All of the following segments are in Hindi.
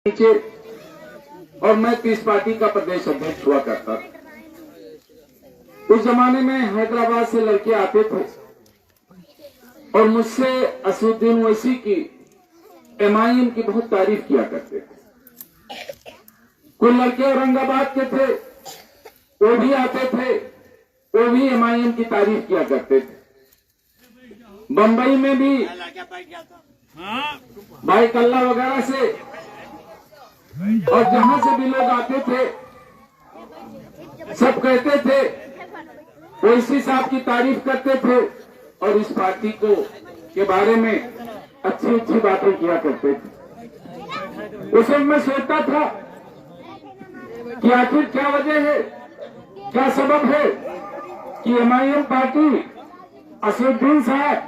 नीचे और मैं पीस पार्टी का प्रदेश अध्यक्ष हुआ करता था। उस जमाने में हैदराबाद से लड़के आते थे और मुझसे असदुद्दीन ओवैसी की एमआईएम की बहुत तारीफ किया करते थे। कुछ लड़के औरंगाबाद के थे, वो भी आते थे, वो भी एमआईएम की तारीफ किया करते थे। बंबई में भी भाई कल्ला वगैरह से और जहां से भी लोग आते थे सब कहते थे, ओवैसी साहब की तारीफ करते थे और इस पार्टी को के बारे में अच्छी अच्छी बातें किया करते थे। उस वक्त मैं सोचता था कि आखिर क्या वजह है, क्या सबब है कि एमआईएम पार्टी असदुद्दीन साहब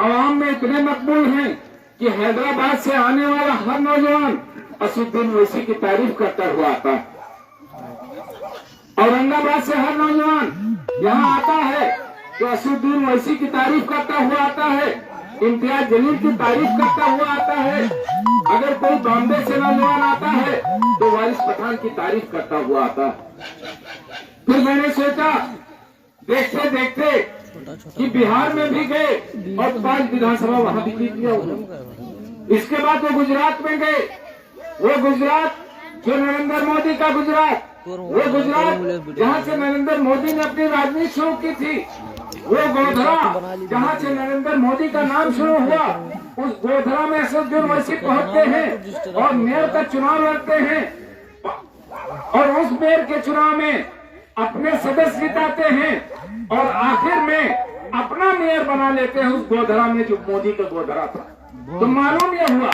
आवाम में इतने मकबूल हैं कि हैदराबाद से आने वाला हर नौजवान असदुद्दीन ओवैसी की तारीफ करता हुआ आता है। औरंगाबाद से हर नौजवान यहाँ आता है तो असदुद्दीन ओवैसी की तारीफ करता हुआ आता है, इम्तियाज जलील की तारीफ करता हुआ आता है। अगर कोई बॉम्बे से नौजवान आता है तो वारिस पठान की तारीफ करता हुआ आता है। फिर मैंने सोचा देखते देखते कि बिहार में भी गए और 5 विधानसभा वहां भी जीत गया। इसके बाद वो गुजरात में गए, वो गुजरात जो नरेंद्र मोदी का गुजरात, वो गुजरात जहां से नरेंद्र मोदी ने अपनी राजनीति शुरू की थी, वो गोधरा जहां से नरेंद्र मोदी का नाम शुरू हुआ, उस गोधरा में असदुद्दीन ओवैसी पहुंचते हैं और मेयर का चुनाव लड़ते हैं और उस मेयर के चुनाव में अपने सदस्य जिताते हैं और आखिर में अपना मेयर बना लेते हैं उस गोधरा में जो मोदी का गोधरा था। तो मालूम यह हुआ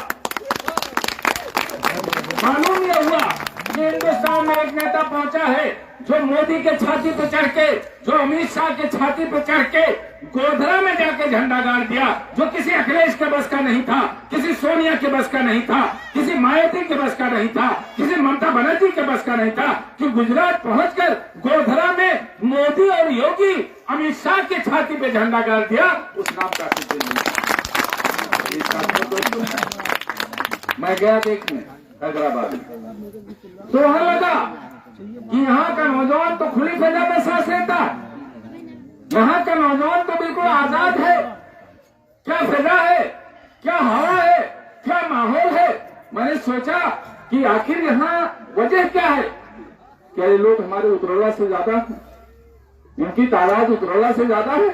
कि हिंदुस्तान में एक नेता पहुंचा है जो मोदी के छाती पे चढ़ के, जो अमित शाह के छाती पे चढ़ के गोधरा में जाके झंडा गाड़ दिया, जो किसी अखिलेश के बस का नहीं था, किसी सोनिया के बस का नहीं था, किसी मायावती के बस का नहीं था, किसी ममता बनर्जी के बस का नहीं था कि गुजरात पहुंचकर गोधरा में मोदी और योगी अमित शाह के छाती पे झंडा गाड़ दिया। उस नाम का मैं गया देखने हैदराबाद तो वहां लगा कि यहाँ का नौजवान तो खुली फजा में सांस लेता है, यहाँ का नौजवान तो बिल्कुल आजाद है। क्या फजा है, क्या हवा है, क्या माहौल है। मैंने सोचा कि आखिर यहाँ वजह क्या है। क्या ये लोग हमारे उतरौला से ज्यादा है, इनकी तादाद उतरौला से ज्यादा है?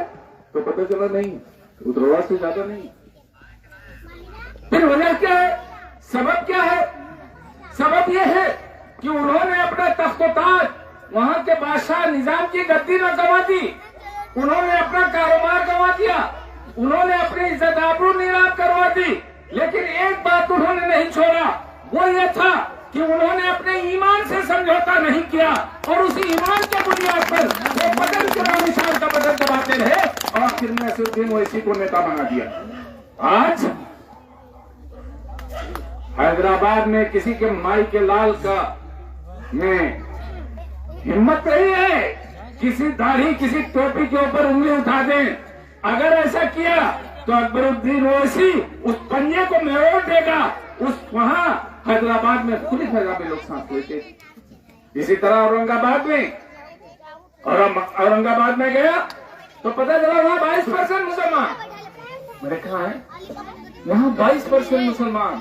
तो पता चला नहीं, उतरौला से ज्यादा नहीं। फिर वजह क्या है, सबब क्या है? सबब यह है कि उन्होंने अपना तख्त-ओ-ताज वहां के बादशाह निजाम की गद्दी न गंवा दी, उन्होंने अपना कारोबार गंवा दिया, उन्होंने अपनी इज्जत आबरू नीलाम करवा दी। लेकिन एक बात उन्होंने नहीं छोड़ा, वो ये था कि उन्होंने अपने ईमान से समझौता नहीं किया और उसी ईमान के बुनियाद पर वो बटन चुनाव निशान का बटन दबाते रहे और आखिर में असदुद्दीन ओवैसी को नेता बना दिया। आज हैदराबाद में किसी के माई के लाल का में हिम्मत नहीं है किसी दाढ़ी किसी टोपी के ऊपर उंगली उठा दें। अगर ऐसा किया तो अकबरुद्दीन ओवैसी उस पंजे को मरोड़ देगा। उस वहां हैदराबाद में खुली फजा में लोग सांस लेते। इसी तरह औरंगाबाद में गया तो पता चला वहां 22% मुसलमान। मैंने कहा है वहां 22% मुसलमान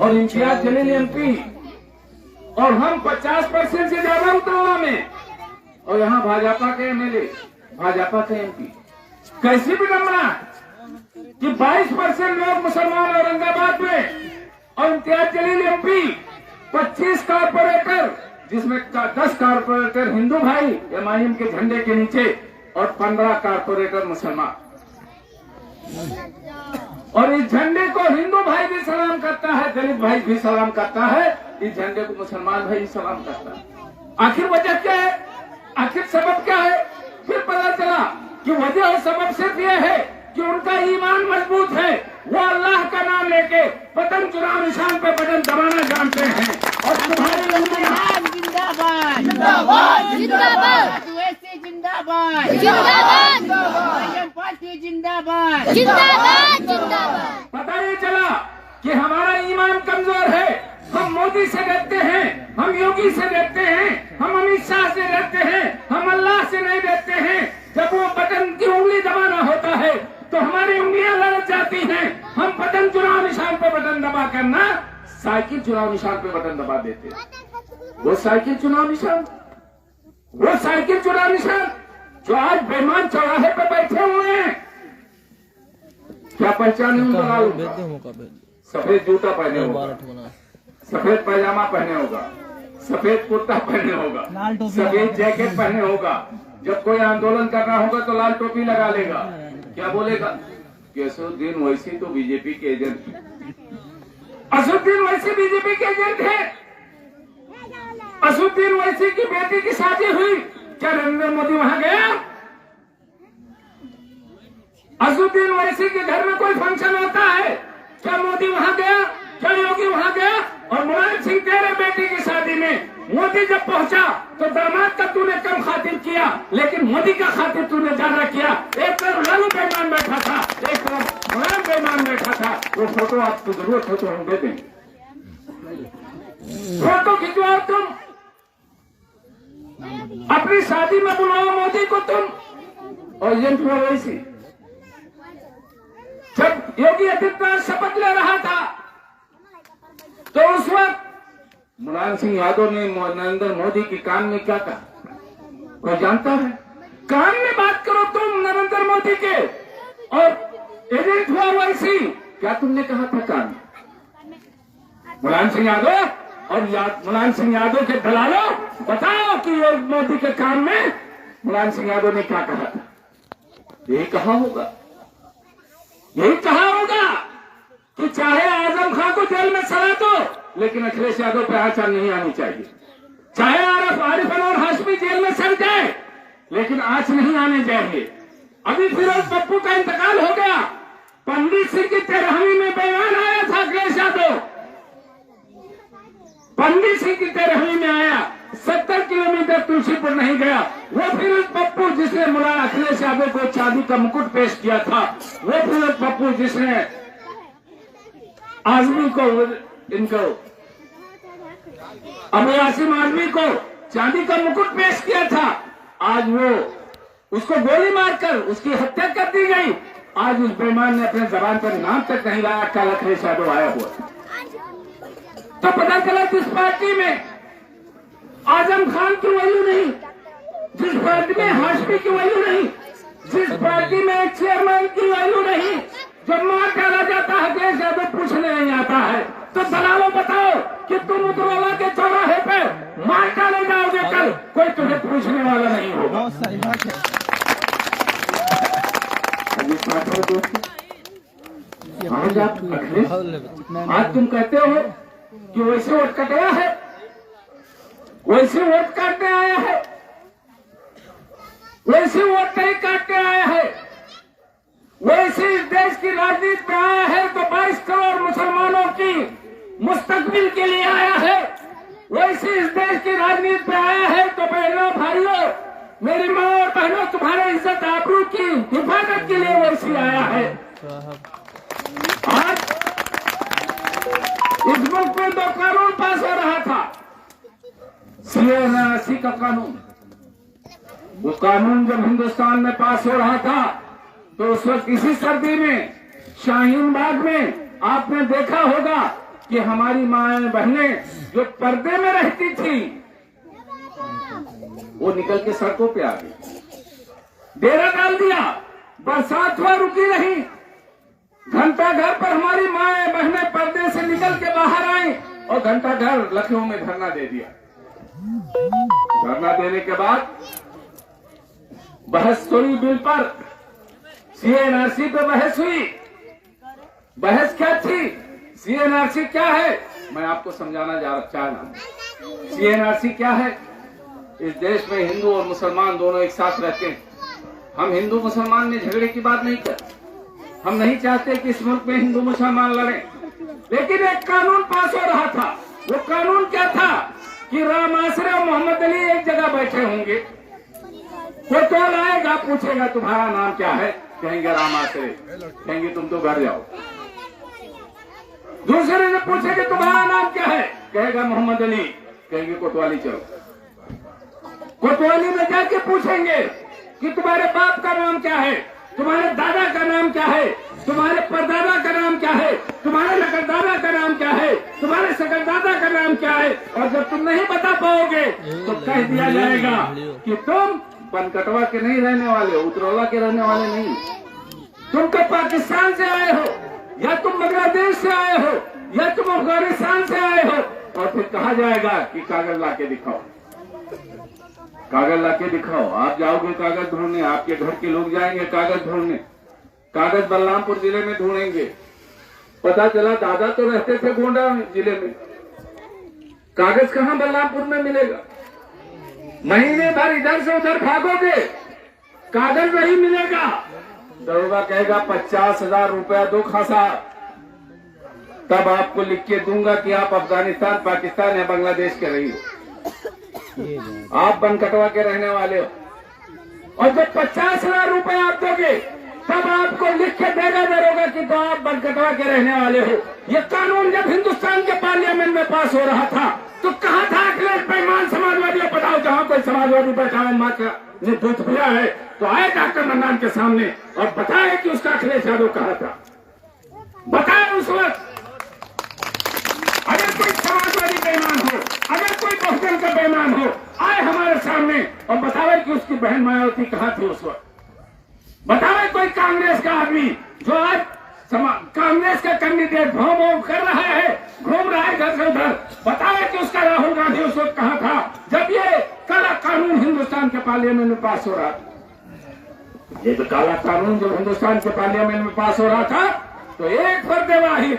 और इम्तियाज जलील एमपी और हम 50% से ज्यादा उतरौला में और यहाँ भाजपा के एमएलए, भाजपा के एमपी। कैसी विडंबना कि 22% लोग मुसलमान औरंगाबाद में और इम्तियाज जलील एमपी, 25 कारपोरेटर जिसमें 10 कारपोरेटर हिंदू भाई एमआईएम के झंडे के नीचे और 15 कारपोरेटर मुसलमान। और इस झंडे को हिंदू भाई भी सलाम करता है, दलित भाई भी सलाम करता है, इस झंडे को मुसलमान भाई सलाम करता है। आखिर वजह क्या है, आखिर सबब क्या है? फिर पता चला कि वजह और सबब सिर्फ यह है कि उनका ईमान मजबूत है, वो अल्लाह का नाम लेके बटन चुनाव निशान पे बटन दबाना जानते हैं। और तुम्हारे जिंदाबाद जिंदाबाद जिंदाबाद जिंदाबाद जिंदाबाद जिंदाबाद। पता ये चला कि हमारा ईमान कमजोर है, हम मोदी से डरते हैं, हम योगी से डरते हैं, हम अमित शाह से डरते हैं, हम अल्लाह से नहीं डरते हैं। जब वो बटन की उंगली दबाना होता है तो हमारी उंगलियां लड़क जाती हैं। हम बटन चुनाव निशान पे बटन दबा करना साइकिल चुनाव निशान पे बटन दबा देते हैं। वो साइकिल चुनाव निशान, वो साइकिल चुनाव निशान जो आज बेईमान चौराहे पे बैठे हुए हैं, क्या पहचान है उनका? सफेद जूता पहने होगा, सफेद पैजामा पहने होगा, सफेद कुर्ता पहने होगा, सफेद जैकेट पहने होगा। जब कोई आंदोलन करना होगा तो लाल टोपी लगा लेगा। क्या बोलेगा? कि असदुद्दीन ओवैसी तो बीजेपी के एजेंट है। असदुद्दीन ओवैसी बीजेपी के एजेंट है। असदुद्दीन ओवैसी की बेटी की शादी हुई, क्या नरेंद्र मोदी वहां गया? असदुद्दीन ओवैसी के घर में कोई फंक्शन होता है, क्या मोदी वहां गया? क्या योगी वहां गया? और मुलायम सिंह तेरे बेटी की शादी में मोदी जब पहुंचा तो दामाद का तूने कम खातिर किया, लेकिन मोदी का खातिर तूने ज्यादा किया। एक तरफ लालू बेईमान बैठा था, एक तरफ मुलायम बेईमान बैठा था। वो फोटो आपको जरूरत हो तो हम दे देंगे, फोटो खिंचवाओ तुम, अपनी शादी में बुलाओ मोदी को तुम। और एजेंट हुआ वैसी। जब योगी आदित्यनाथ शपथ ले रहा था तो उस वक्त मुलायम सिंह यादव ने नरेंद्र मोदी के कान में क्या कहा? कोई जानता है? कान में बात करो तुम नरेंद्र मोदी के, और एजेंट हुआ वैसी। क्या तुमने कहा था कान में? मुलायम सिंह यादव और मुलायम सिंह यादव के दलालों, बताओ कि मोदी के कान में मुलायम सिंह यादव ने क्या कहा था? यही कहा होगा, यही कहा होगा कि चाहे आजम खान को जेल में सजा दो, लेकिन अखिलेश यादव पर आचार नहीं आनी चाहिए। चाहे आरिफ और हाशमी जेल में सड़ जाए, लेकिन आंच नहीं आने चाहिए। अभी फिरोज पप्पू का इंतकाल हो गया, पंडित सिंह की तेरहवीं में बयान आया था अखिलेश यादव, पंडित सिंह की तेरहवीं में आया, 70 किलोमीटर तुलसीपुर नहीं गया। वो फिरोज पप्पू जिसने मुलायम अखिलेश यादव को चांदी का मुकुट पेश किया था, वो फिरोज पप्पू जिसने आजमी को, इनको अबू आसिम आजमी को चांदी का मुकुट पेश किया था, आज वो उसको गोली मारकर उसकी हत्या कर दी गई। आज उस बेईमान ने अपने जबान पर नाम तक नहीं लाया, कल अखिलेश यादव आया हुआ। तो पता चला जिस पार्टी में आजम खान की वैल्यू नहीं, जिस पार्टी में हाशमी की वैल्यू नहीं, जिस पार्टी में चेयरमैन की वैल्यू नहीं, जब मार डाला जाता है अखिलेश यादव पूछने नहीं आता है। तो दलालों बताओ कि तुम उतरौला के चौराहे पे मार डाले जाओगे, कल कोई तुझे पूछने वाला नहीं होगा। आज तुम कहते हो कि वैसे वोट कटवा है, वैसे वोट काटने आया है, वैसे वोट नहीं काटने आया है, वैसे इस देश की राजनीति में आया है तो 22 करोड़ मुसलमानों की मुस्तकबिल के लिए आया है। वैसे इस देश की राजनीति में आया है तो बहनों भाइयों, मेरी माँ और बहनों, तुम्हारे इज्जत आबरू की हिफाजत के लिए वैसे आया है। आज इस मुल्क में 2 कानून पास हो रहा था, CA का कानून। वो कानून जब हिंदुस्तान में पास हो रहा था तो उस वक्त इसी सर्दी में शाहीन बाग में आपने देखा होगा कि हमारी माएं बहनें जो पर्दे में रहती थी वो निकल के सड़कों पे आ गई, डेरा डाल दिया। बरसात हुआ रुकी नहीं, घंटा घर पर हमारी माएं बहनें पर्दे से निकल के बाहर आई और घंटा घर लखनऊ में धरना दे दिया। धरना देने के बाद बहस हुई बिल पर, CA/NRC पे बहस हुई। बहस क्या थी? CA/NRC क्या है मैं आपको समझाना चाह रहा हूं। CA/NRC क्या है? इस देश में हिंदू और मुसलमान दोनों एक साथ रहते हैं। हम हिंदू मुसलमान में झगड़े की बात नहीं करते, हम नहीं चाहते कि इस मुल्क में हिंदू मुसलमान लड़े, लेकिन एक कानून पास हो रहा था। वो कानून क्या था कि राम आसरे और मोहम्मद अली एक जगह बैठे होंगे, कोई टोल आएगा पूछेगा तुम्हारा नाम क्या है, कहेंगे राम आसरे, कहेंगे तुम तो घर जाओ। दूसरे ने पूछेगा तुम्हारा नाम क्या है, कहेगा मोहम्मद अली, कहेंगे कोतवाली चलो। कोतवाली में जाके पूछेंगे कि तुम्हारे बाप का नाम क्या है, तुम्हारे दादा का नाम क्या है, तुम्हारे परदादा का नाम क्या है, तुम्हारे नकरदादा का नाम क्या है, तुम्हारे सकरदादा का नाम क्या है। और जब तुम नहीं बता पाओगे तो कह दिया जाएगा कि तुम बनकटवा के नहीं रहने वाले हो, उतरौला के रहने वाले नहीं, तुम तो पाकिस्तान से आए हो, या तुम बांग्लादेश से आए हो, या तुम अफगानिस्तान से आए हो। और फिर कहा जाएगा कि कागज लाके दिखाओ, कागज लाके दिखाओ। आप जाओगे कागज ढूंढने, आपके घर के लोग जाएंगे कागज ढूंढने, कागज बलरामपुर जिले में ढूंढेंगे। पता चला दादा तो रहते थे गोंडा जिले में, कागज कहां बलरामपुर में मिलेगा। महीने भर इधर से उधर भागोगे, कागज नहीं मिलेगा। दरोगा कहेगा 50,000 रुपया दो खासा, तब आपको लिख के दूंगा कि आप अफगानिस्तान, पाकिस्तान या बांग्लादेश के रही हो, आप बनकटवा के रहने वाले हो। और जब 50,000 रुपए आप दोगे तब आपको लिख के देगा दरोगा कि तो आप बनकटवा के रहने वाले हो। ये कानून जब हिंदुस्तान के पार्लियामेंट में पास हो रहा था तो कहा था अखिलेश बेईमान समाजवादी, बताओ जहां कोई समाजवादी बैठा है माँ का ने दूध पिया है तो आए डॉक्टर मन्नान के सामने और बताए कि उसका अखिलेश यादव कहा था, बताए उस वक्त। अगर कोई समाजवादी बेईमान हो, अगर कोई बहुजन का बेईमान हो, आए हमारे सामने और बतावे कि उसकी बहन मायावती कहां थी उस वक्त। बतावे कोई कांग्रेस का आदमी जो आज कांग्रेस का कैंडिडेट भौम कर रहा है, घूम रहा है घर से उधर, बतावे कि उसका राहुल गांधी उस वक्त कहां था जब ये काला कानून हिंदुस्तान के पार्लियामेंट में पास हो रहा था। ये तो काला कानून जब हिंदुस्तान के पार्लियामेंट में पास हो रहा था तो एक फर्द वाहिद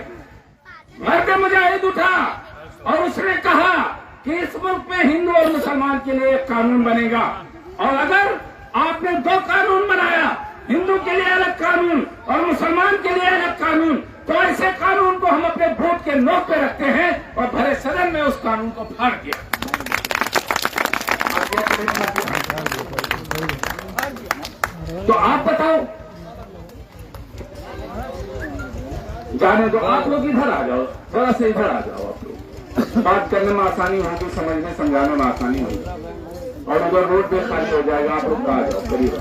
मर्द मुजाहिद उठा और उसने कहा कि इस मुल्क में हिंदू और मुसलमान के लिए एक कानून बनेगा। और अगर आपने दो कानून बनाया, हिंदू के लिए अलग कानून और मुसलमान के लिए अलग कानून, तो ऐसे कानून को हम अपने वोट के नोक पे रखते हैं और भरे सदन में उस कानून को फाड़ दिया। तो आप बताओ, जाने दो, आप लोग इधर आ जाओ, थोड़ा सा इधर आ जाओ। आप लोग बात करने में आसानी होगी, समझने समझाने में आसानी होगी, और उधर रोड पे खाली हो जाएगा। आप लोग आ जाओ, करीब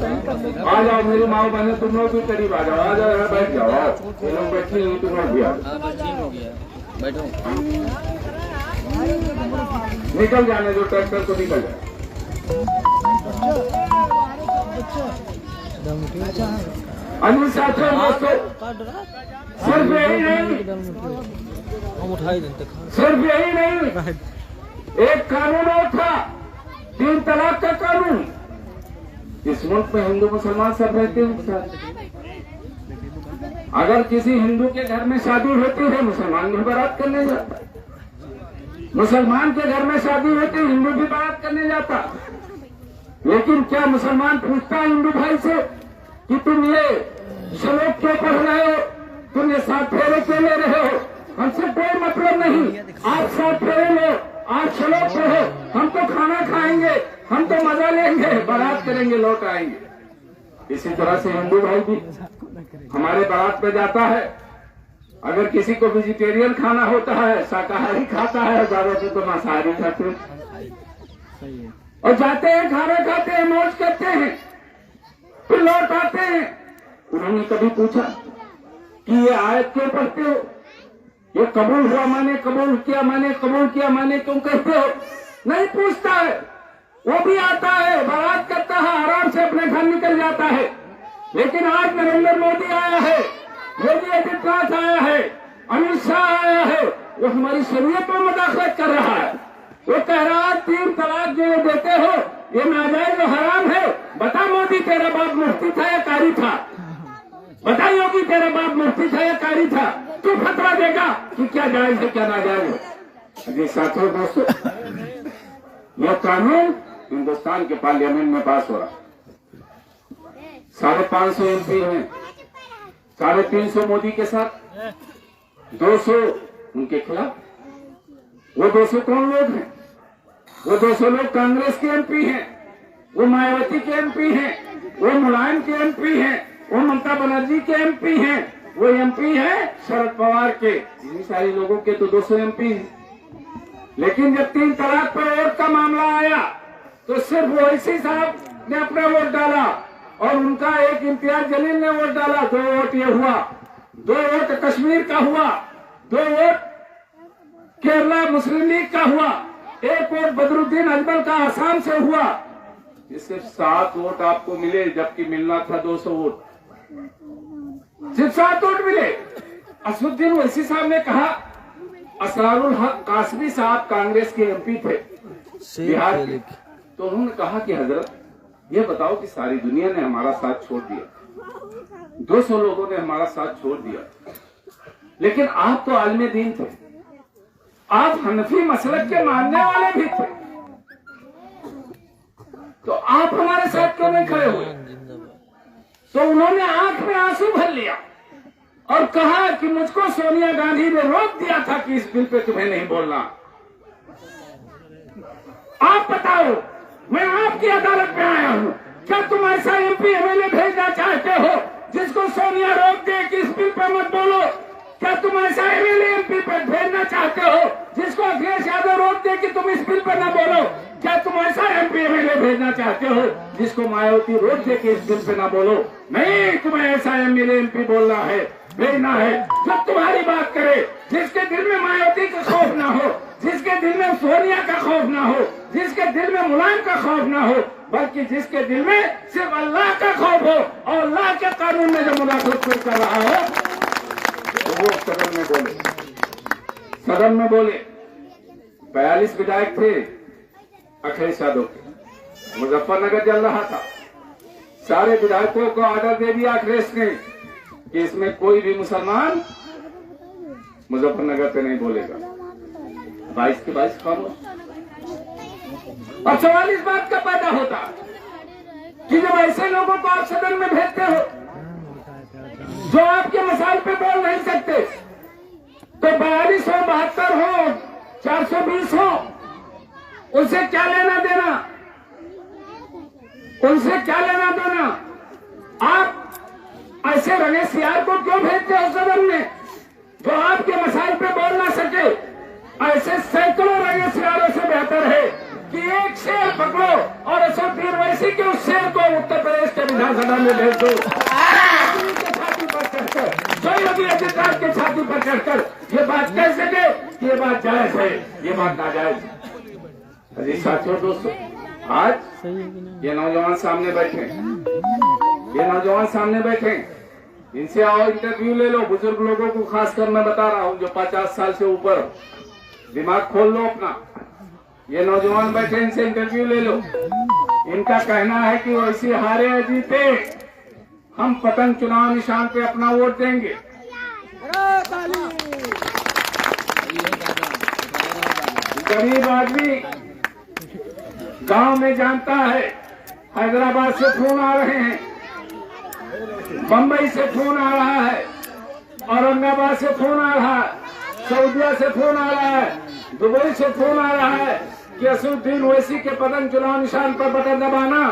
आ जाओ, मेरी माँ बहने तुम लोग भी करीब आ जाओ, आ जाओ यहाँ बैठ जाओ। ये लोग बैठी नहीं, तुम लोग भी आ जाओ, बैठो, निकल जाने दो, ट्रैक्टर को निकल जाए। अन्य साथियों दोस्तों, सिर्फ यही नहीं, सिर्फ यही नहीं, एक कानून और था, 3 तलाक का कानून। इस मुल्क में हिंदू मुसलमान सब रहते हैं। अगर किसी हिंदू के घर में शादी होती है, मुसलमान भी बारात करने जाता, मुसलमान के घर में शादी होती है, हिंदू भी बारात करने जाता। लेकिन क्या मुसलमान पूछता है हिंदू भाई से कि तुम ये श्लोक क्यों पढ़ रहे हो, तुम ये 7 फेरे क्यों ले रहे हो? हमसे कोई मतलब नहीं, आप 7 फेरे लो, आप श्लोक पढ़ो, हम तो खाना खाएंगे, हम तो मजा लेंगे, बारात करेंगे, लौट आएंगे। इसी तरह से हिंदू भाई भी हमारे बारात पे जाता है। अगर किसी को वेजिटेरियन खाना होता है, शाकाहारी खाता है, ज्यादातर तो मांसाहारी खाते हैं, और जाते हैं, खाना खाते हैं, मौज करते हैं, फिर लौट आते हैं। उन्होंने कभी पूछा कि ये आयत क्यों पढ़ते हो, ये कबूल हुआ माने, कबूल किया माने, कबूल किया माने क्यों कहते हो? नहीं पूछता है। वो भी आता है, बारात करता है, आराम से अपने घर निकल जाता है। लेकिन आज नरेंद्र मोदी आया है, योगी आदित्यनाथ आया है, अमित शाह आया है, वो हमारी शरीयत में मुदाखलत कर रहा है। वो कह रहा है 3 तलाक जो देते हो ये नाजायज और हराम है। बता मोदी, तेरा बाप मुफ्ती था या कारी था? बता योगी, तेरा बाप मुफ्ती था या कारी था? तू फतवा देगा कि क्या जायज है क्या नाजायज है। जी साथियों दोस्तों, यह कानून हिंदुस्तान के पार्लियामेंट में पास हो रहा। 550 एमपी हैं, 350 मोदी के साथ, 200 उनके खिलाफ। वो 200 कौन लोग हैं? वो 200 लोग कांग्रेस के एमपी हैं, वो मायावती के एमपी हैं, वो मुलायम के एमपी हैं, वो ममता बनर्जी के एमपी हैं, वो एमपी हैं शरद पवार के। इन्हीं सारे लोगों के तो 200 एमपी हैं। लेकिन जब 3 तलाक पर वोट का मामला आया तो सिर्फ ओवैसी साहब ने अपना वोट डाला और उनका एक इम्तियाज जलील ने वोट डाला। 2 वोट ये हुआ, 2 वोट कश्मीर का हुआ, 2 वोट केरला मुस्लिम लीग का हुआ, 1 वोट बदरुद्दीन अजमल का आसाम से हुआ। सिर्फ 7 वोट आपको मिले, जबकि मिलना था 200 वोट। सिर्फ 7 वोट मिले। असदुद्दीन ओवैसी साहब ने कहा, असरारुल हक कासमी साहब कांग्रेस के एमपी थे बिहार के, तो उन्होंने कहा कि हजरत ये बताओ कि सारी दुनिया ने हमारा साथ छोड़ दिया, 200 लोगों ने हमारा साथ छोड़ दिया, लेकिन आप तो आलिम दीन थे, आप हनफी मसलक के मानने वाले भी थे, तो आप हमारे साथ क्यों नहीं खड़े हुए? तो उन्होंने आंख में आंसू भर लिया और कहा कि मुझको सोनिया गांधी ने रोक दिया था कि इस बिल पे तुम्हें नहीं बोलना। आप बताओ, मैं आपकी अदालत में आया हूं, क्या तुम ऐसा एमपी एमएलए भेजना चाहते हो जिसको सोनिया रोक दे कि इस बिल पे मत बोलो? क्या तुम ऐसा एमएलए एमपी पे भेजना चाहते हो जिसको अखिलेश यादव रोक दे कि तुम इस बिल पर न बोलो? क्या तुम ऐसा एमपी एमएलए भेजना चाहते हो जिसको मायावती रोक दे कि इस बिल पे न बोलो? नहीं, तुम्हें ऐसा एमएलए एमपी बोलना है, भेजना है जो तुम्हारी बात करे, जिसके दिल में मायावती का खौफ ना हो, जिसके दिल में सोनिया का खौफ ना हो, जिसके दिल में मुलायम का खौफ ना हो, बल्कि जिसके दिल में सिर्फ अल्लाह का खौफ हो और अल्लाह के कानून में जो मुनाफिक कर रहा हो, तो वो सदन में बोले। सदन में बोले। 42 विधायक थे अखिलेश यादव के, मुजफ्फरनगर जल रहा था, सारे विधायकों को ऑर्डर दे दिया अखिलेश ने कि इसमें कोई भी मुसलमान मुजफ्फरनगर पे नहीं बोलेगा। 22 के 22 खामोश। और सवाल इस बात का पैदा होता कि जब ऐसे लोगों को आप सदन में भेजते हो जो आपके मसाइल पे बोल नहीं सकते, तो 42 हो, 72 हो, 420 हो, उनसे क्या लेना देना? उनसे क्या लेना देना? आप ऐसे रंगे सियार को क्यों भेजते हो सदन में जो आपके मसाइल पे बोल ना सके? ऐसे सैकड़ों रंगे सियारों से बेहतर है कि एक शेर पकड़ो और असदुद्दीन ओवैसी के उस शेर को उत्तर प्रदेश के विधानसभा में भेज दो। छाती पर चढ़कर, योगी आदित्यनाथ के छाती पर चढ़कर ये बात कह सके कि ये बात जायज है, ये बात नाजायज है। अजी साथियों, दोस्तों, आज ये नौजवान सामने बैठे, ये नौजवान सामने बैठे, इनसे आओ इंटरव्यू ले लो। बुजुर्ग लोगों को खासकर मैं बता रहा हूं जो 50 साल से ऊपर, दिमाग खोल लो अपना। ये नौजवान बैठे, इनसे इंटरव्यू ले लो। इनका कहना है कि वैसे हारे या जीते, हम पतंग चुनाव निशान पे अपना वोट देंगे। गरीब आदमी गांव में जानता है, हैदराबाद से फोन आ रहे हैं, बंबई से फोन आ रहा है, औरंगाबाद से फोन आ रहा है, सऊदिया से फोन आ रहा है, दुबई से फोन आ रहा है कि असदुद्दीन ओवैसी के पतंग चुनाव निशान पर बटन दबाना।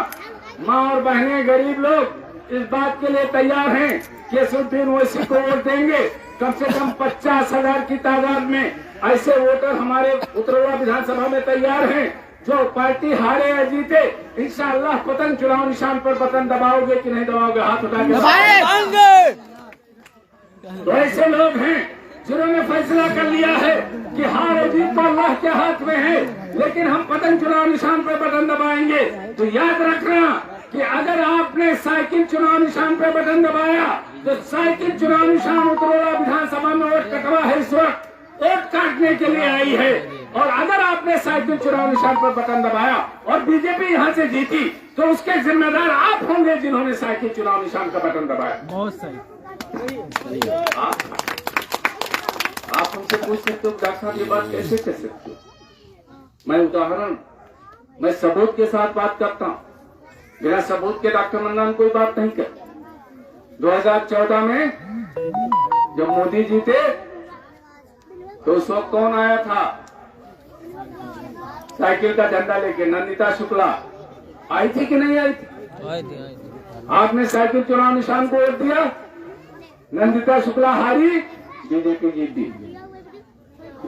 माँ और बहनें, गरीब लोग इस बात के लिए तैयार हैं कि असदुद्दीन ओवैसी को वोट देंगे। कम से कम 50,000 की तादाद में ऐसे वोटर हमारे उत्तरवा विधानसभा में तैयार हैं। जो पार्टी हारे या जीते, इंशाअल्लाह पतंग चुनाव निशान पर बटन दबाओगे कि नहीं दबाओगे? हाथ उठा के। तो ऐसे लोग हैं जिन्होंने फैसला कर लिया है कि हार जीत तो अल्लाह के हाथ में है, लेकिन हम पतंग चुनाव निशान पर बटन दबाएंगे। तो याद रखना कि अगर आपने साइकिल चुनाव निशान पर बटन दबाया तो साइकिल चुनाव निशान उत्तरवा विधानसभा में वोट कटवा है, इस वक्त वोट काटने के लिए आई है। और अगर आपने साइकिल चुनाव निशान पर बटन दबाया और बीजेपी यहां से जीती तो उसके जिम्मेदार आप होंगे जिन्होंने साइकिल चुनाव निशान का बटन दबाया। बहुत सही। आप हमसे पूछ सकते हो डॉक्टर साहब ये बात कैसे कह सकते हो? मैं उदाहरण, मैं सबूत के साथ बात करता हूं, बिना सबूत के डॉक्टर मंदान कोई बात नहीं करता। 2014 में जब मोदी जीते तो उस वक्त कौन आया था साइकिल का झंडा लेके? नंदिता शुक्ला आई थी कि नहीं आई थी? आपने साइकिल चुनाव निशान को वोट दिया, नंदिता शुक्ला हारी, बीजेपी जीती।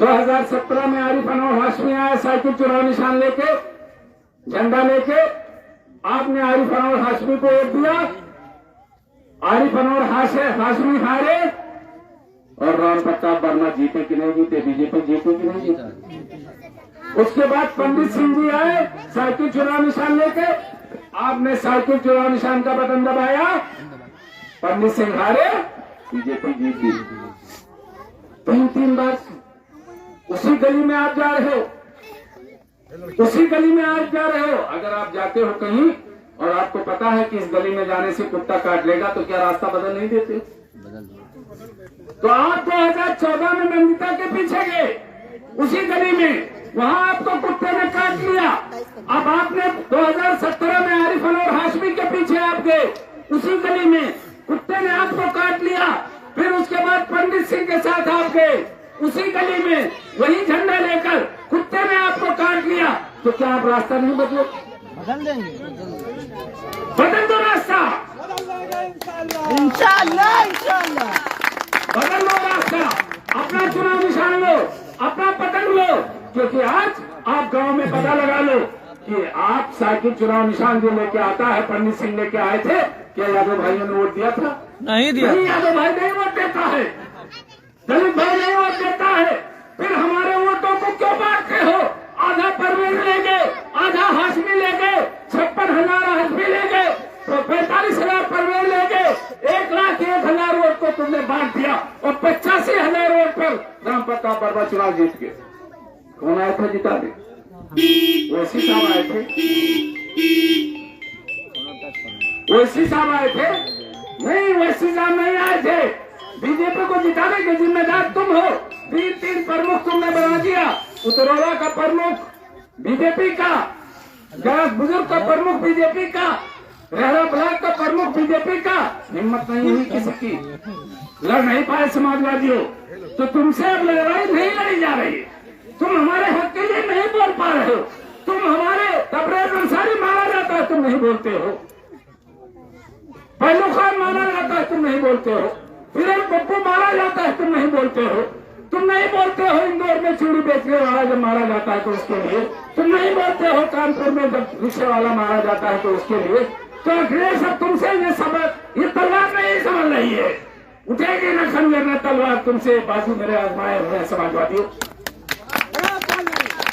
2017 में आरिफ अनवर हाशमी आया साइकिल चुनाव निशान लेके, झंडा लेके। आपने आरिफ अनवर हाशमी को वोट दिया, आरिफ अनवर हाशमी हारे, और राम प्रताप वर्मा जीते कि नहीं जीते, बीजेपी जीते कि नहीं जीते। उसके बाद पंडित सिंह जी आए साइकिल चुनाव निशान लेके, आपने साइकिल चुनाव निशान का बटन दबाया, पंडित सिंह हारे, बीजेपी जीती। 3 बार उसी गली में आप जा रहे हो, उसी गली में आप जा रहे हो। अगर आप जाते हो कहीं और आपको पता है कि इस गली में जाने से कुत्ता काट लेगा, तो क्या रास्ता बदल नहीं देते? तो आप 2014 में नंदिता के पीछे गए, उसी गली में, वहां आपको कुत्ते ने काट लिया। अब आपने 2017 में आरिफ अनवर हाशमी के पीछे आप गए, उसी गली में कुत्ते ने आपको काट लिया। फिर उसके बाद पंडित सिंह के साथ आप गए, उसी गली में, वही झंडा लेकर कुत्ते ने आपको काट लिया। तो क्या आप रास्ता नहीं बदलो? बदल देंगे, बदल दो रास्ता, इंशाअल्लाह इंशाअल्लाह। बदल लो रास्ता, अपना चुनाव निशान लो, अपना पकड़ लो। क्योंकि आज आप गांव में पता लगा लो कि आप साइकिल चुनाव निशान जो लेके आता है, पंडित सिंह लेके आए थे, क्या यादव भाइयों ने वोट दिया था? नहीं दिया। नहीं, यादव भाई नहीं वोट देता है, दलित भाई नहीं वोट देता है। फिर हमारे वोटों को क्यों बांटते हो? आधा परवेज ले गए, आधा हाशमी ले गए, 56,000 हाशमी ले गए, तो 45,000 परवेज ले गए, 1,01,000 वोट को तुमने बांट दिया, और 85,000 वोट पर राम प्रताप वर्मा चुनाव जीत गए। कौन आया था जिता दे? वैसी साहब आए थे, वैसी साहब आए थे? नहीं, वैसी साहब नहीं आए थे। बीजेपी को जिताने के जिम्मेदार तुम हो। 3 प्रमुख तुमने बना दिया, उतरौला का प्रमुख बीजेपी का, गैस बुजुर्ग का प्रमुख बीजेपी का, रहरा ब्लॉक का प्रमुख बीजेपी का। हिम्मत नहीं हुई किसी की, लड़ नहीं पाए समाजवादियों। तो तुमसे अब लड़ाई नहीं लड़ी जा रही, तुम हमारे हक के लिए नहीं बोल पा रहे हो। तुम हमारे तबरेज अंसारी मारा जाता है, तुम नहीं बोलते हो। पहलू खान मारा जाता है, तुम नहीं बोलते हो। फिर पप्पू मारा जाता है, तुम नहीं बोलते हो। तुम नहीं बोलते हो इंदौर में चूड़ी बेचने वाला जब मारा जाता है तो उसके लिए। तुम नहीं बोलते हो कानपुर में जब रिक्शे वाला मारा जाता है तो उसके लिए। तो अखिलेश अब तुमसे ये सबक, ये तलवार नहीं समझ रही है, उठेगी न खंजर न तलवार तुमसे बाजू मेरे आजमाए हुए समाजवादियों,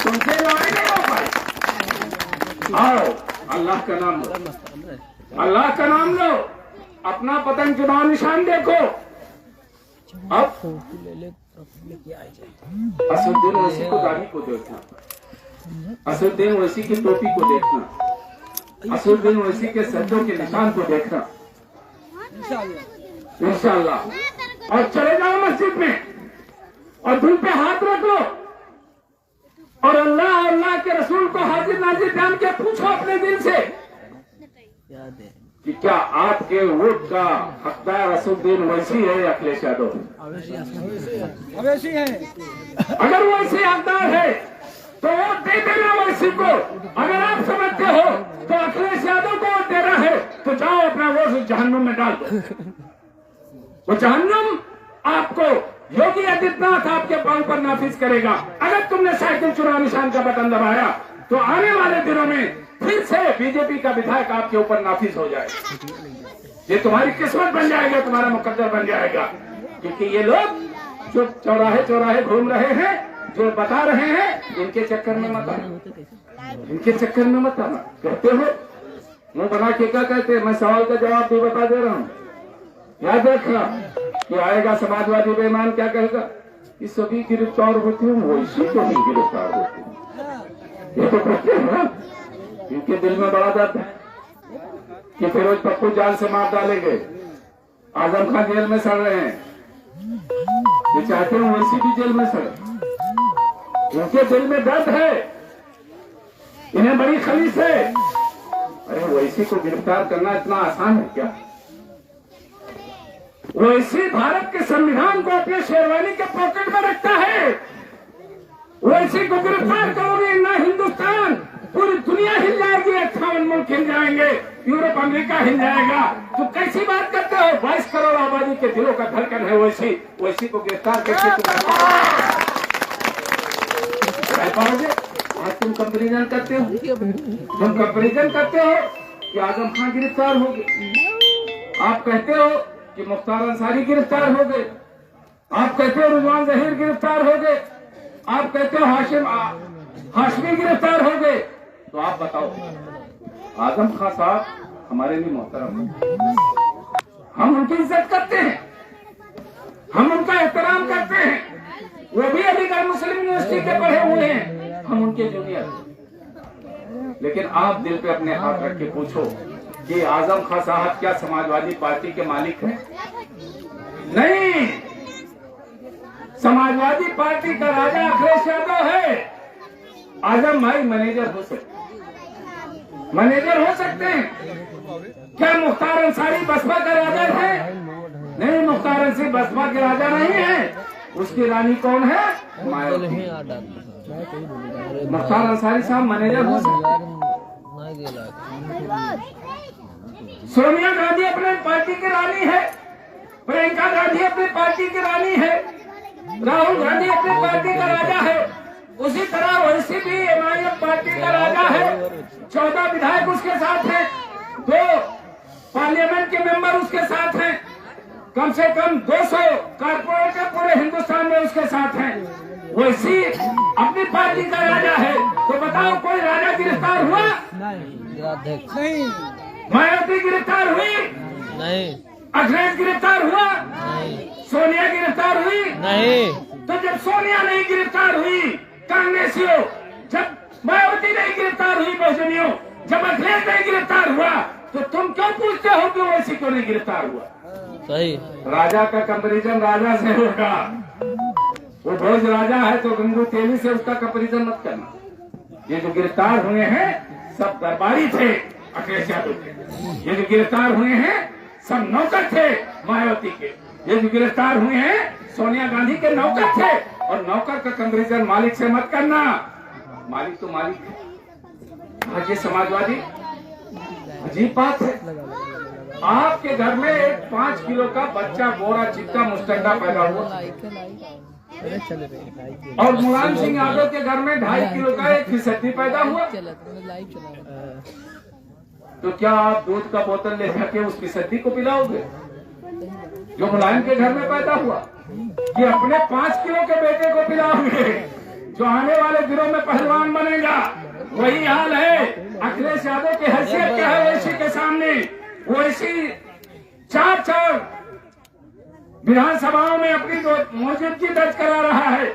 तुमसे लड़ाई नहीं हो पाए। आओ, अल्लाह का नाम लो, अल्लाह का नाम लो, अपना पतंग चुनाव निशान देखो। अब असुद्दीन ओवैसी को दाढ़ी को देखना, असुद्दीन ओवैसी की टोपी को देखना, असुद्दीन ओवैसी के सज्जों के निशान को देखना इंशाअल्लाह। और चले जाओ मस्जिद में और दिल पे हाथ रख लो और अल्लाह अल्लाह के रसूल को हाजिर नाजिर जान के पूछो अपने दिल से कि क्या आपके वोट का हकदार असुद्दीन ओवैसी है या अखिलेश यादव? अवैसी है। अगर वो ऐसे हकदार है तो वोट दे देना ओवैसी को। अगर आप समझते हो तो अखिलेश यादव को वोट देना है तो जाओ अपना वोट जहन्नुम में डाल दो। वो जहन्नुम आपको योगी आदित्यनाथ आपके पांव पर नाफिज करेगा। अगर तुमने साइकिल चुनाव निशान का बटन दबाया तो आने वाले दिनों में फिर से बीजेपी का विधायक आपके ऊपर नाफिज हो जाए। ये तुम्हारी किस्मत बन जाएगा, तुम्हारा मुकद्दर बन जाएगा। क्योंकि ये लोग जो चौराहे चौराहे घूम रहे हैं, जो बता रहे हैं, इनके चक्कर में मत आना, इनके चक्कर में मत आना। कहते हो मुंह बना के क्या कहते हैं? मैं सवाल का जवाब भी बता दे रहा हूँ, याद रखना कि आएगा समाजवादी बेईमान क्या कहेगा कि सभी गिरफ्तार होते हैं, वो इसी को नहीं गिरफ्तार होते हैं। ये तो कहते हैं ना, इनके दिल में बड़ा दर्द है कि फिरोज पप्पू जान से मार डालेंगे, आजम खान जेल में सड़ रहे हैं, ये चाहते हैं वैसी भी जेल में सड़े। इनके दिल में दर्द है, इन्हें बड़ी खलीस है। अरे वैसी को गिरफ्तार करना इतना आसान है क्या? वैसी भारत के संविधान को अपने शेरवानी के पॉकेट में रखता है। वैसी को गिरफ्तार करोगे ना हिंदुस्तान, पूरी दुनिया हिल जाएगी, 58 मुल्क हिल जाएंगे, यूरोप अमेरिका हिल जाएगा। तो कैसी बात करते हो? 22 करोड़ आबादी के दिलों का धड़कन है वैसी को गिरफ्तार करके कर पाओगे? आज तुम कंपेरिजन करते हो, तुम कंपेरिजन करते हो कि आजम खान गिरफ्तार हो गए, आप कहते हो कि मुख्तार अंसारी गिरफ्तार हो गए, आप कहते हो रिजवान जहीर गिरफ्तार हो गए, आप कहते हो हाशमी गिरफ्तार हो गए। तो आप बताओ, आजम खान साहब हमारे लिए मोहतरम है, हम उनकी इज्जत करते हैं, हम उनका एहतराम करते हैं, वो भी अलीगढ़ मुस्लिम यूनिवर्सिटी के पढ़े हुए हैं, हम उनके जूनियर। लेकिन आप दिल पे अपने हाथ रख के पूछो कि आजम खान साहब क्या समाजवादी पार्टी के मालिक हैं? नहीं, समाजवादी पार्टी का राजा अखिलेश यादव है। आजम भाई मैनेजर हो सकते, मैनेजर हो सकते हैं। क्या मुख्तार अंसारी बसपा का राजा है? नहीं, मुख्तार अंसारी बसपा के राजा नहीं है, उसकी रानी कौन है? मायावती। मुख्तार अंसारी साहब मैनेजर हो सकते। सोनिया गांधी अपने पार्टी की रानी है, प्रियंका गांधी अपनी पार्टी की रानी है, राहुल गांधी अपनी पार्टी का राजा है, उसी तरह वैसी भी एमआईएम पार्टी का राजा है। 14 विधायक उसके साथ हैं, 2 पार्लियामेंट के मेंबर उसके साथ हैं, कम से कम 200 कारपोरेटर पूरे हिंदुस्तान में उसके साथ हैं। वैसी अपनी पार्टी का राजा है। तो बताओ, कोई राजा गिरफ्तार हुआ? नहीं। मायावती गिरफ्तार हुई? नहीं। अखिलेश गिरफ्तार हुआ? नहीं। सोनिया गिरफ्तार हुई? नहीं। तो जब सोनिया नहीं गिरफ्तार हुई कांग्रेसियों, जब मायावती नहीं गिरफ्तार हुई बहुजनियों, जब अखिलेश नहीं गिरफ्तार हुआ, तो तुम क्यों पूछते हो कि वैसी क्यों नहीं गिरफ्तार हुआ? सही। राजा का कंपेरिजन राजा से होगा। वो भोज राजा है तो गंगू तेली से उसका कंपेरिजन मत करना। ये जो गिरफ्तार हुए हैं सब दरबारी थे अखिलेश यादव के, ये जो गिरफ्तार हुए हैं सब नौकर थे मायावती के, ये जो गिरफ्तार हुए हैं सोनिया गांधी के नौकर थे। और नौकर का कंपेरिजन मालिक से मत करना, मालिक तो मालिक है। आज ये समाजवादी अजीब बात है, आपके घर में एक 5 किलो का बच्चा गोरा चिट्टा मुस्टंडा पैदा हुआ और मुलायम सिंह यादव के घर में 2.5 किलो का एक फिसड्डी पैदा हुआ। तो क्या आप दूध का बोतल ले जाके उस फिसड्डी को पिलाओगे जो मुलायम के घर में पैदा हुआ, कि अपने 5 किलो के बेटे को पिलाओगे जो आने वाले दिनों में पहलवान बनेगा? वही हाल है। अखिलेश यादव की हैसियत क्या है ओवैसी के सामने? ओवैसी 4 विधानसभाओं में अपनी मौजूदगी दर्ज करा रहा है।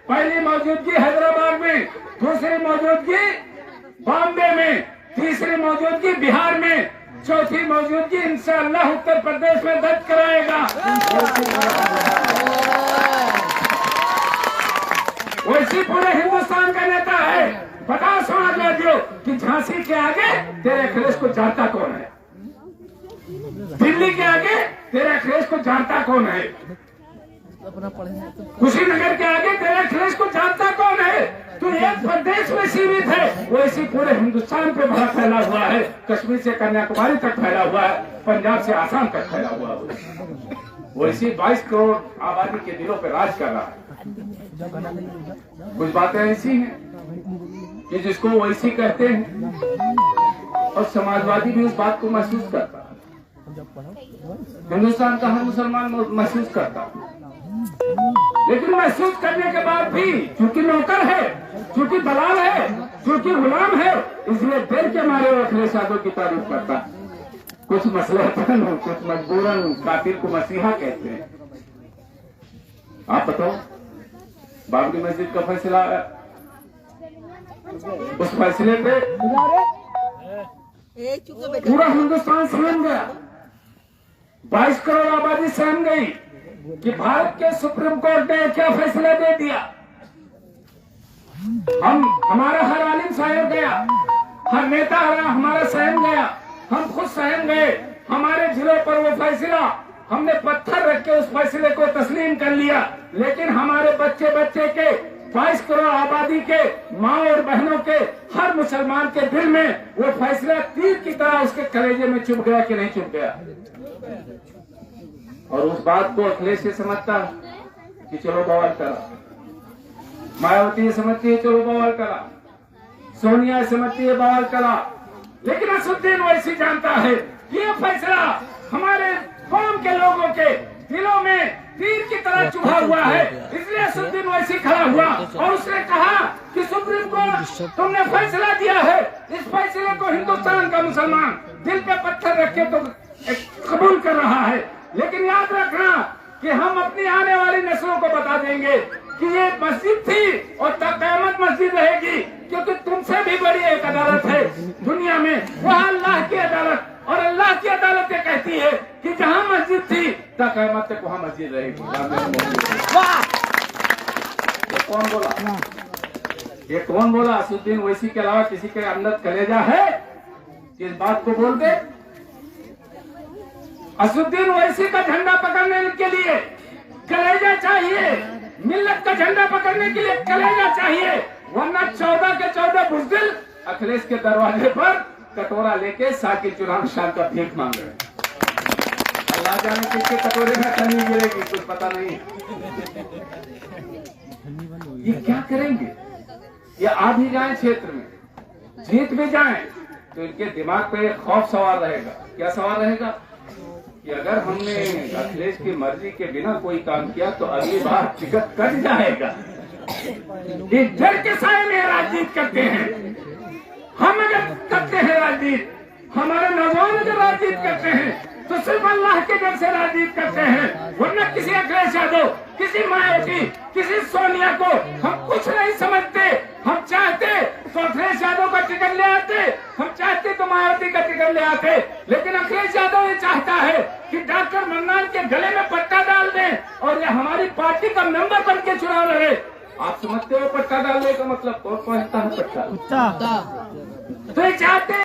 पहली मौजूदगी हैदराबाद में, दूसरी मौजूदगी बॉम्बे में, तीसरी मौजूदगी बिहार में, चौथी मौजूदगी इंशाअल्लाह उत्तर प्रदेश में दर्ज कराएगा। वैसी पूरे हिंदुस्तान का नेता है। बताओ समाजवादियों कि झांसी के आगे तेरे अखिलेश को जानता कौन है? दिल्ली के आगे तेरे अखिलेश को जानता कौन है? कुशीनगर के आगे तेरे अखिलेश को जानता कौन है? तो एक प्रदेश में सीमित है, वैसी पूरे हिंदुस्तान पे बड़ा फैला हुआ है। कश्मीर से कन्याकुमारी तक फैला हुआ है, पंजाब से आसाम तक फैला हुआ है। वैसी 22 करोड़ आबादी के दिलों पे राज कर रहा है। कुछ बातें ऐसी हैं कि जिसको वैसी कहते हैं और समाजवादी भी उस बात को महसूस करता है। हिंदुस्तान का हर मुसलमान महसूस करता है, लेकिन महसूस करने के बाद भी चूंकि नौकर है, चूंकि दलाल है, चूंकि गुलाम है, इसलिए दिल के मारे वो अखिलेश यादव की तारीफ करता है। कुछ मसलहतन, कुछ मजबूरन कातिल को मसीहा कहते हैं। आप बताओ, बाबरी मस्जिद का फैसला आया, उस फैसले पे पूरा हिंदुस्तान सहम गया, 22 करोड़ आबादी सहम गई कि भारत के सुप्रीम कोर्ट ने क्या फैसला दे दिया। हमारा हर आलिम सहम गया, हर नेता हमारा सहम गया, हम खुद सहम गए। हमारे जिलों पर वो फैसला, हमने पत्थर रख के उस फैसले को तस्लीम कर लिया, लेकिन हमारे बच्चे बच्चे के 22 करोड़ आबादी के माँ और बहनों के हर मुसलमान के दिल में वो फैसला तीर की तरह उसके कलेजे में चुभ गया कि नहीं चुभ गया। और उस बात को अखिलेश से समझता कि चलो बवाल करा, मायावती समझती है चलो बवाल करा, सोनिया समझती है बवाल करा, लेकिन असदुद्दीन ओवैसी जानता है ये फैसला हमारे कौम के लोगों के दिलों में तीर की तरह चुभा हुआ है। इसलिए असदुद्दीन ओवैसी खड़ा हुआ और उसने कहा कि सुप्रीम कोर्ट तुमने फैसला दिया है, इस फैसले को हिंदुस्तान का मुसलमान दिल पे पत्थर रख के तो कबूल कर रहा है, लेकिन याद रखना कि हम अपनी आने वाली नस्लों को बता देंगे कि ये मस्जिद थी और क़यामत मस्जिद रहेगी, क्योंकि तुमसे भी बड़ी एक अदालत है दुनिया में, वह अल्लाह की अदालत, और अल्लाह की अदालत ये कहती है कि जहाँ मस्जिद थी क़यामत तक वहाँ मस्जिद रहेगी। ये कौन बोला? ये कौन बोला? असदुद्दीन ओवैसी के अलावा किसी के अंदर कलेजा है इस बात को बोल दे? असदुद्दीन ओवैसी का झंडा पकड़ने के लिए कलेजा चाहिए, मिल्लत का झंडा पकड़ने के लिए कलेजा चाहिए, वरना 14 के 14 बुज़दिल अखिलेश के दरवाजे पर कटोरा लेके साकिब चुनाव शाम का भीख मांग रहे। अल्लाह जाने किसके कटोरे में कमी गिरेगी, कुछ पता नहीं। ये क्या करेंगे? ये आ भी जाए क्षेत्र में, जीत भी जाए, तो इनके दिमाग पे खौफ सवार रहेगा। क्या सवार रहेगा? कि अगर हमने अखिलेश की मर्जी के बिना कोई काम किया तो अगली बार टिकट कट जाएगा। इस डर के साए में राजनीति करते हैं हम। अगर करते हैं राजनीति, हमारे नौजवान अगर राजनीति करते हैं तो सिर्फ अल्लाह के डर से राजनीति करते हैं, वरना किसी अखिलेश यादव, किसी मायावती, किसी सोनिया को हम कुछ नहीं समझते। हम चाहते तो अखिलेश यादव का टिकट ले आते, हम चाहते तो मायावती का टिकट ले आते, लेकिन अखिलेश यादव ये चाहता है कि डॉक्टर मन्नान के गले में पट्टा डाल दें और ये हमारी पार्टी का मेंबर बन के चुनाव लड़े। आप समझते हो पट्टा डालने का मतलब? कौन पहुंचता है पट्टा? तो ये चाहते